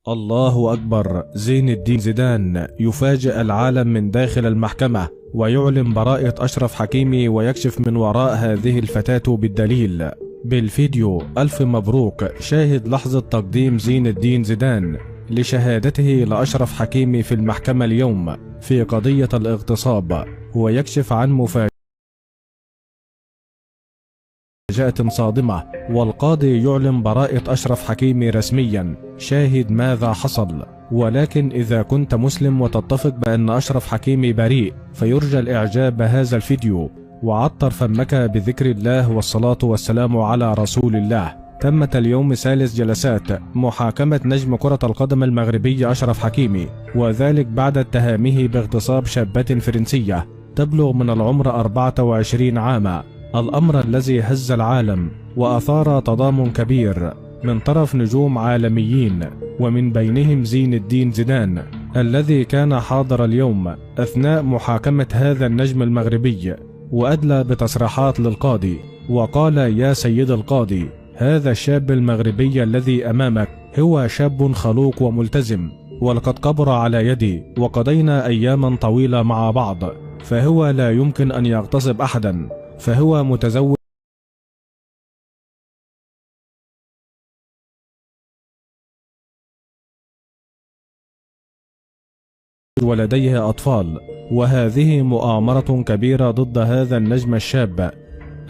الله أكبر. زين الدين زيدان يفاجئ العالم من داخل المحكمة ويعلن براءة أشرف حكيمي ويكشف من وراء هذه الفتاة بالدليل. بالفيديو: ألف مبروك. شاهد لحظة تقديم زين الدين زيدان لشهادته لأشرف حكيمي في المحكمة اليوم في قضية الاغتصاب، ويكشف عن مفاجأة صادمة، والقاضي يعلن براءة أشرف حكيمي رسميا. شاهد ماذا حصل. ولكن إذا كنت مسلم وتتفق بأن أشرف حكيمي بريء فيرجى الإعجاب بهذا الفيديو وعطر فمك بذكر الله والصلاة والسلام على رسول الله. تمت اليوم ثالث جلسات محاكمة نجم كرة القدم المغربي أشرف حكيمي، وذلك بعد اتهامه باغتصاب شابة فرنسية تبلغ من العمر 24 عاما، الأمر الذي هز العالم وأثار تضامن كبير من طرف نجوم عالميين، ومن بينهم زين الدين زيدان الذي كان حاضر اليوم أثناء محاكمة هذا النجم المغربي، وأدلى بتصريحات للقاضي وقال: يا سيد القاضي، هذا الشاب المغربي الذي أمامك هو شاب خلوق وملتزم، ولقد كبر على يدي وقضينا أياما طويلة مع بعض، فهو لا يمكن أن يغتصب أحدا، فهو متزوج ولديه أطفال، وهذه مؤامرة كبيرة ضد هذا النجم الشاب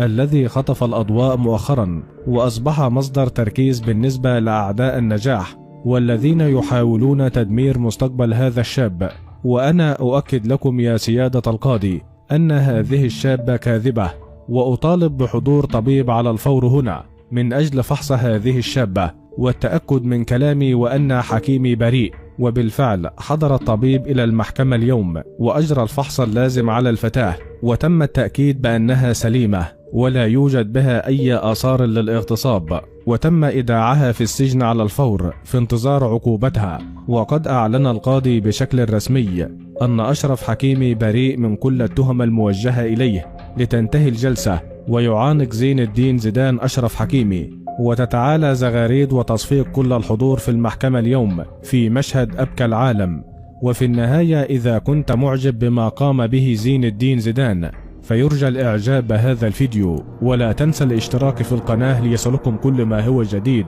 الذي خطف الأضواء مؤخرا وأصبح مصدر تركيز بالنسبة لأعداء النجاح والذين يحاولون تدمير مستقبل هذا الشاب. وأنا أؤكد لكم يا سيادة القاضي أن هذه الشابة كاذبة، وأطالب بحضور طبيب على الفور هنا من أجل فحص هذه الشابة والتأكد من كلامي وأن حكيمي بريء. وبالفعل حضر الطبيب إلى المحكمة اليوم وأجرى الفحص اللازم على الفتاة، وتم التأكيد بأنها سليمة ولا يوجد بها أي آثار للاغتصاب، وتم إيداعها في السجن على الفور في انتظار عقوبتها. وقد أعلن القاضي بشكل رسمي أن أشرف حكيمي بريء من كل التهم الموجهة إليه لتنتهي الجلسة ويعانق زين الدين زيدان أشرف حكيمي، وتتعالى زغاريد وتصفيق كل الحضور في المحكمة اليوم في مشهد أبكى العالم. وفي النهاية إذا كنت معجب بما قام به زين الدين زيدان فيرجى الإعجاب بهذا الفيديو، ولا تنسى الاشتراك في القناة ليصلكم كل ما هو جديد.